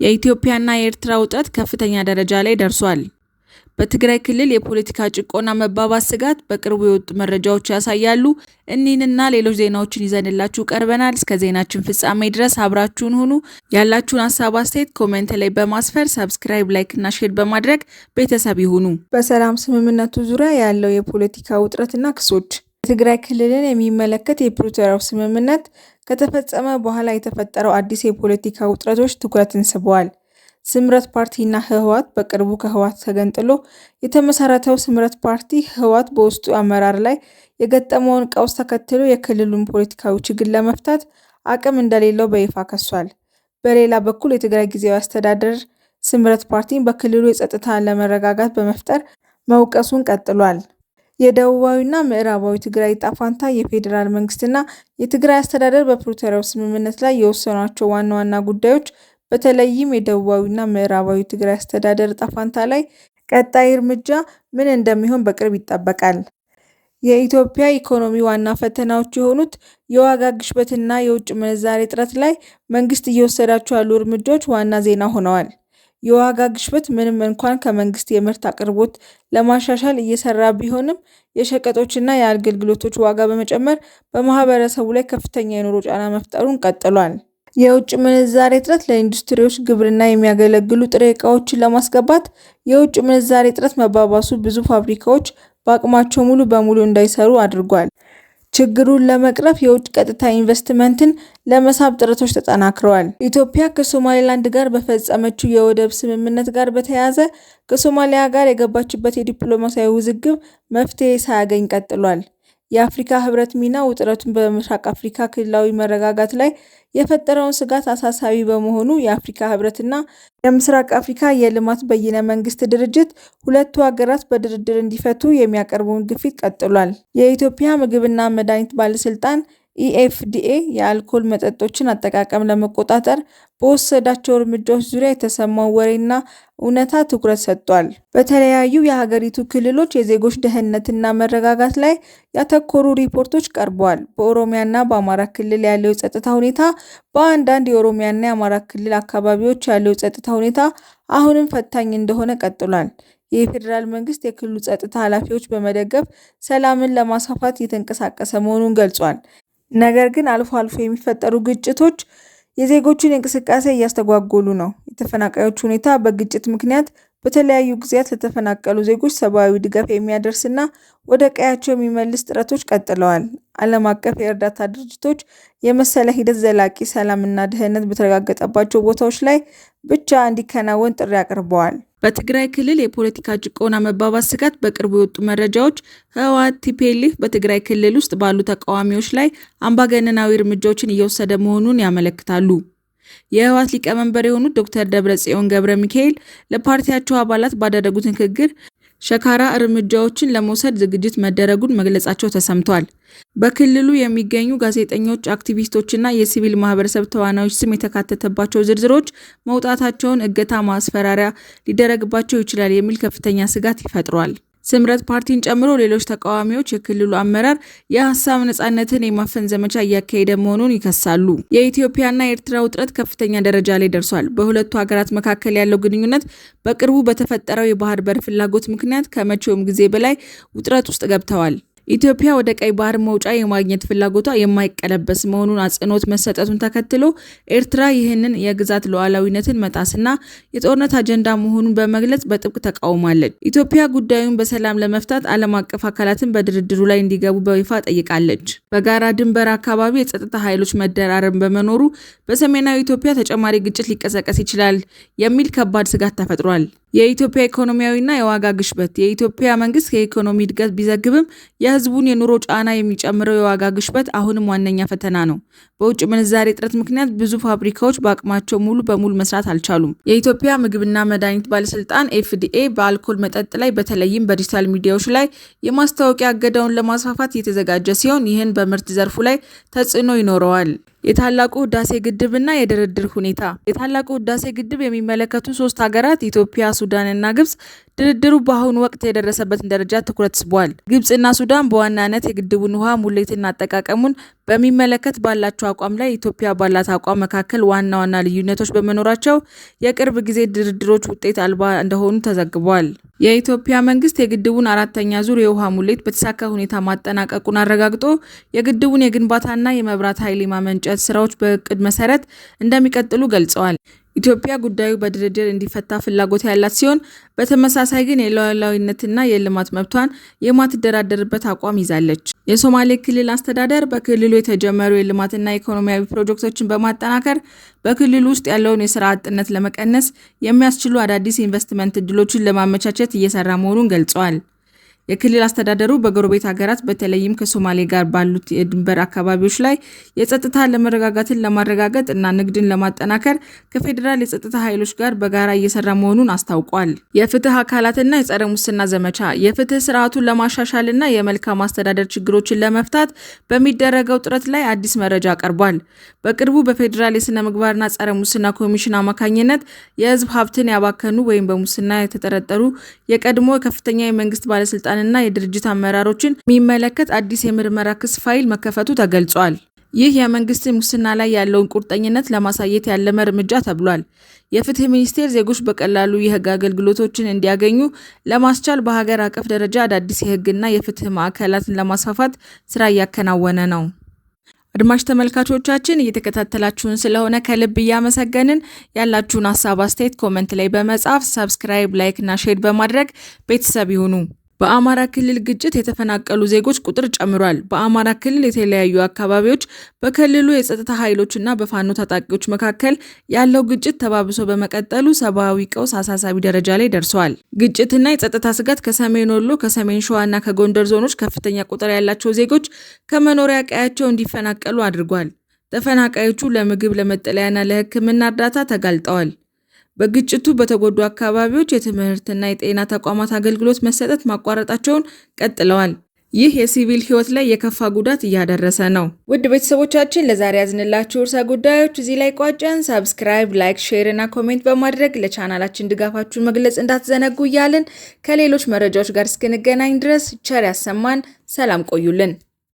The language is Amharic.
የኢትዮጵያና የኤርትራ ውጥረት ከፍተኛ ደረጃ ላይ ደርሷል። በትግራይ ክልል የፖለቲካ ጭቆና መባባስ ስጋት በቅርቡ የወጡ መረጃዎች ያሳያሉ። እኒህንና ሌሎች ዜናዎችን ይዘንላችሁ ቀርበናል። እስከ ዜናችን ፍጻሜ ድረስ አብራችሁን ሁኑ። ያላችሁን ሀሳብ አስተያየት ኮሜንት ላይ በማስፈር ሰብስክራይብ፣ ላይክ እና ሼር በማድረግ ቤተሰብ ይሁኑ። በሰላም ስምምነቱ ዙሪያ ያለው የፖለቲካ ውጥረትና ክሶች። የትግራይ ክልልን የሚመለከት የፕሪቶሪያው ስምምነት ከተፈጸመ በኋላ የተፈጠረው አዲስ የፖለቲካ ውጥረቶች ትኩረትን ስበዋል። ስምረት ፓርቲና ህወሓት በቅርቡ ከህወሓት ተገንጥሎ የተመሰረተው ስምረት ፓርቲ ህወሓት በውስጡ አመራር ላይ የገጠመውን ቀውስ ተከትሎ የክልሉን ፖለቲካዊ ችግር ለመፍታት አቅም እንደሌለው በይፋ ከሷል። በሌላ በኩል የትግራይ ጊዜያዊ አስተዳደር ስምረት ፓርቲን በክልሉ የጸጥታ አለመረጋጋት በመፍጠር መውቀሱን ቀጥሏል። የደቡባዊና ምዕራባዊ ትግራይ ዕጣ ፈንታ የፌዴራል መንግስትና የትግራይ አስተዳደር በፕሪቶሪያው ስምምነት ላይ የወሰኗቸው ዋና ዋና ጉዳዮች በተለይም የደቡባዊና ምዕራባዊ ትግራይ አስተዳደር ዕጣ ፈንታ ላይ ቀጣይ እርምጃ ምን እንደሚሆን በቅርብ ይጠበቃል። የኢትዮጵያ ኢኮኖሚ ዋና ፈተናዎች የሆኑት የዋጋ ግሽበትና የውጭ ምንዛሬ እጥረት ላይ መንግስት እየወሰዳቸው ያሉ እርምጃዎች ዋና ዜና ሆነዋል። የዋጋ ግሽበት ምንም እንኳን ከመንግስት የምርት አቅርቦት ለማሻሻል እየሰራ ቢሆንም የሸቀጦችና የአገልግሎቶች ዋጋ በመጨመር በማህበረሰቡ ላይ ከፍተኛ የኑሮ ጫና መፍጠሩን ቀጥሏል። የውጭ ምንዛሬ እጥረት ለኢንዱስትሪዎች ግብርና የሚያገለግሉ ጥሬ ዕቃዎችን ለማስገባት የውጭ ምንዛሬ እጥረት መባባሱ ብዙ ፋብሪካዎች በአቅማቸው ሙሉ በሙሉ እንዳይሰሩ አድርጓል። ችግሩን ለመቅረፍ የውጭ ቀጥታ ኢንቨስትመንትን ለመሳብ ጥረቶች ተጠናክረዋል። ኢትዮጵያ ከሶማሌላንድ ጋር በፈጸመችው የወደብ ስምምነት ጋር በተያያዘ ከሶማሊያ ጋር የገባችበት የዲፕሎማሲያዊ ውዝግብ መፍትሄ ሳያገኝ ቀጥሏል። የአፍሪካ ህብረት ሚና ውጥረቱን በምስራቅ አፍሪካ ክልላዊ መረጋጋት ላይ የፈጠረውን ስጋት አሳሳቢ በመሆኑ የአፍሪካ ህብረትና የምስራቅ አፍሪካ የልማት በይነ መንግስት ድርጅት ሁለቱ ሀገራት በድርድር እንዲፈቱ የሚያቀርበውን ግፊት ቀጥሏል። የኢትዮጵያ ምግብና መድኃኒት ባለስልጣን ኢኤፍዲኤ የአልኮል መጠጦችን አጠቃቀም ለመቆጣጠር በወሰዳቸው እርምጃዎች ዙሪያ የተሰማው ወሬና እውነታ ትኩረት ሰጥቷል። በተለያዩ የሀገሪቱ ክልሎች የዜጎች ደህንነትና መረጋጋት ላይ ያተኮሩ ሪፖርቶች ቀርበዋል። በኦሮሚያና በአማራ ክልል ያለው የጸጥታ ሁኔታ በአንዳንድ የኦሮሚያና የአማራ ክልል አካባቢዎች ያለው የጸጥታ ሁኔታ አሁንም ፈታኝ እንደሆነ ቀጥሏል። የፌዴራል መንግስት የክልሉ ጸጥታ ኃላፊዎች በመደገፍ ሰላምን ለማስፋፋት እየተንቀሳቀሰ መሆኑን ገልጿል። ነገር ግን አልፎ አልፎ የሚፈጠሩ ግጭቶች የዜጎችን እንቅስቃሴ እያስተጓጎሉ ነው። የተፈናቃዮች ሁኔታ በግጭት ምክንያት በተለያዩ ጊዜያት ለተፈናቀሉ ዜጎች ሰብአዊ ድጋፍ የሚያደርስና ወደ ቀያቸው የሚመልስ ጥረቶች ቀጥለዋል። ዓለም አቀፍ የእርዳታ ድርጅቶች የመሰለ ሂደት ዘላቂ ሰላምና ደህንነት በተረጋገጠባቸው ቦታዎች ላይ ብቻ እንዲከናወን ጥሪ አቅርበዋል። በትግራይ ክልል የፖለቲካ ጭቆና መባባስ ስጋት በቅርቡ የወጡ መረጃዎች ህወሓት ቲፒኤልኤፍ በትግራይ ክልል ውስጥ ባሉ ተቃዋሚዎች ላይ አምባገነናዊ እርምጃዎችን እየወሰደ መሆኑን ያመለክታሉ። የህወሓት ሊቀመንበር የሆኑት ዶክተር ደብረጽዮን ገብረ ሚካኤል ለፓርቲያቸው አባላት ባደረጉት ንግግር ሸካራ እርምጃዎችን ለመውሰድ ዝግጅት መደረጉን መግለጻቸው ተሰምቷል። በክልሉ የሚገኙ ጋዜጠኞች፣ አክቲቪስቶችና የሲቪል ማህበረሰብ ተዋናዮች ስም የተካተተባቸው ዝርዝሮች መውጣታቸውን እገታ፣ ማስፈራሪያ ሊደረግባቸው ይችላል የሚል ከፍተኛ ስጋት ይፈጥሯል። ስምረት ፓርቲን ጨምሮ ሌሎች ተቃዋሚዎች የክልሉ አመራር የሀሳብ ነጻነትን የማፈን ዘመቻ እያካሄደ መሆኑን ይከሳሉ። የኢትዮጵያና የኤርትራ ውጥረት ከፍተኛ ደረጃ ላይ ደርሷል። በሁለቱ ሀገራት መካከል ያለው ግንኙነት በቅርቡ በተፈጠረው የባህር በር ፍላጎት ምክንያት ከመቼውም ጊዜ በላይ ውጥረት ውስጥ ገብተዋል። ኢትዮጵያ ወደ ቀይ ባህር መውጫ የማግኘት ፍላጎቷ የማይቀለበስ መሆኑን አጽንኦት መሰጠቱን ተከትሎ ኤርትራ ይህንን የግዛት ሉዓላዊነትን መጣስና የጦርነት አጀንዳ መሆኑን በመግለጽ በጥብቅ ተቃውማለች። ኢትዮጵያ ጉዳዩን በሰላም ለመፍታት ዓለም አቀፍ አካላትን በድርድሩ ላይ እንዲገቡ በይፋ ጠይቃለች። በጋራ ድንበር አካባቢ የጸጥታ ኃይሎች መደራረብ በመኖሩ በሰሜናዊ ኢትዮጵያ ተጨማሪ ግጭት ሊቀሰቀስ ይችላል የሚል ከባድ ስጋት ተፈጥሯል። የኢትዮጵያ ኢኮኖሚያዊና የዋጋ ግሽበት። የኢትዮጵያ መንግስት የኢኮኖሚ እድገት ቢዘግብም የህዝቡን የኑሮ ጫና የሚጨምረው የዋጋ ግሽበት አሁንም ዋነኛ ፈተና ነው። በውጭ ምንዛሬ እጥረት ምክንያት ብዙ ፋብሪካዎች በአቅማቸው ሙሉ በሙሉ መስራት አልቻሉም። የኢትዮጵያ ምግብና መድኃኒት ባለስልጣን ኤፍዲኤ በአልኮል መጠጥ ላይ በተለይም በዲጂታል ሚዲያዎች ላይ የማስታወቂያ እገዳውን ለማስፋፋት እየተዘጋጀ ሲሆን ይህን በምርት ዘርፉ ላይ ተጽዕኖ ይኖረዋል። የታላቁ ህዳሴ ግድብና የድርድር ሁኔታ። የታላቁ ህዳሴ ግድብ የሚመለከቱ 3 ሀገራት ኢትዮጵያ፣ ሱዳን እና ግብጽ ድርድሩ በአሁኑ ወቅት የደረሰበትን ደረጃ ትኩረት ስቧል። ግብጽና ሱዳን በዋናነት የግድቡን ውሃ ሙሌትና አጠቃቀሙን በሚመለከት ባላቸው አቋም ላይ ኢትዮጵያ ባላት አቋም መካከል ዋና ዋና ልዩነቶች በመኖራቸው የቅርብ ጊዜ ድርድሮች ውጤት አልባ እንደሆኑ ተዘግቧል። የኢትዮጵያ መንግስት የግድቡን 4ኛ ዙር የውሃ ሙሌት በተሳካ ሁኔታ ማጠናቀቁን አረጋግጦ የግድቡን የግንባታና የመብራት ኃይል የማመንጨት ስራዎች በእቅድ መሰረት እንደሚቀጥሉ ገልጸዋል። ኢትዮጵያ ጉዳዩ በድርድር እንዲፈታ ፍላጎት ያላት ሲሆን በተመሳሳይ ግን የሉዓላዊነትና የልማት መብቷን የማትደራደርበት አቋም ይዛለች። የሶማሌ ክልል አስተዳደር በክልሉ የተጀመሩ የልማትና ኢኮኖሚያዊ ፕሮጀክቶችን በማጠናከር በክልሉ ውስጥ ያለውን የስራ አጥነት ለመቀነስ የሚያስችሉ አዳዲስ ኢንቨስትመንት እድሎችን ለማመቻቸት እየሰራ መሆኑን ገልጸዋል። የክልል አስተዳደሩ በጎረቤት ሀገራት በተለይም ከሶማሌ ጋር ባሉት የድንበር አካባቢዎች ላይ የጸጥታ ለመረጋጋትን ለማረጋገጥ እና ንግድን ለማጠናከር ከፌዴራል የጸጥታ ኃይሎች ጋር በጋራ እየሰራ መሆኑን አስታውቋል። የፍትህ አካላትና የጸረ ሙስና ዘመቻ የፍትህ ስርዓቱን ለማሻሻልና የመልካም አስተዳደር ችግሮችን ለመፍታት በሚደረገው ጥረት ላይ አዲስ መረጃ ቀርቧል። በቅርቡ በፌዴራል የስነ ምግባርና ጸረ ሙስና ኮሚሽን አማካኝነት የህዝብ ሀብትን ያባከኑ ወይም በሙስና የተጠረጠሩ የቀድሞ ከፍተኛ የመንግስት ባለስልጣናት እና የድርጅት አመራሮችን የሚመለከት አዲስ የምርመራ ክስ ፋይል መከፈቱ ተገልጿል። ይህ የመንግስት ሙስና ላይ ያለውን ቁርጠኝነት ለማሳየት ያለመ እርምጃ ተብሏል። የፍትህ ሚኒስቴር ዜጎች በቀላሉ የህግ አገልግሎቶችን እንዲያገኙ ለማስቻል በሀገር አቀፍ ደረጃ አዳዲስ የህግና የፍትህ ማዕከላትን ለማስፋፋት ስራ እያከናወነ ነው። አድማጭ ተመልካቾቻችን እየተከታተላችሁን ስለሆነ ከልብ እያመሰገንን ያላችሁን ሀሳብ አስተያየት ኮሜንት ላይ በመጻፍ ሰብስክራይብ፣ ላይክ እና ሼር በማድረግ ቤተሰብ ይሁኑ። በአማራ ክልል ግጭት የተፈናቀሉ ዜጎች ቁጥር ጨምሯል። በአማራ ክልል የተለያዩ አካባቢዎች በክልሉ የጸጥታ ኃይሎችና በፋኖ ታጣቂዎች መካከል ያለው ግጭት ተባብሶ በመቀጠሉ ሰብአዊ ቀውስ አሳሳቢ ደረጃ ላይ ደርሷል። ግጭትና የጸጥታ ስጋት ከሰሜን ወሎ፣ ከሰሜን ሸዋ እና ከጎንደር ዞኖች ከፍተኛ ቁጥር ያላቸው ዜጎች ከመኖሪያ ቀያቸው እንዲፈናቀሉ አድርጓል። ተፈናቃዮቹ ለምግብ፣ ለመጠለያና ለሕክምና እርዳታ ተጋልጠዋል። በግጭቱ በተጎዱ አካባቢዎች የትምህርትና የጤና ተቋማት አገልግሎት መሰጠት ማቋረጣቸውን ቀጥለዋል። ይህ የሲቪል ህይወት ላይ የከፋ ጉዳት እያደረሰ ነው። ውድ ቤተሰቦቻችን ለዛሬ ያዝንላችሁ ርዕሰ ጉዳዮች እዚህ ላይ ቋጨን። ሰብስክራይብ፣ ላይክ፣ ሼር እና ኮሜንት በማድረግ ለቻናላችን ድጋፋችሁን መግለጽ እንዳትዘነጉ እያልን ከሌሎች መረጃዎች ጋር እስክንገናኝ ድረስ ቸር ያሰማን። ሰላም ቆዩልን።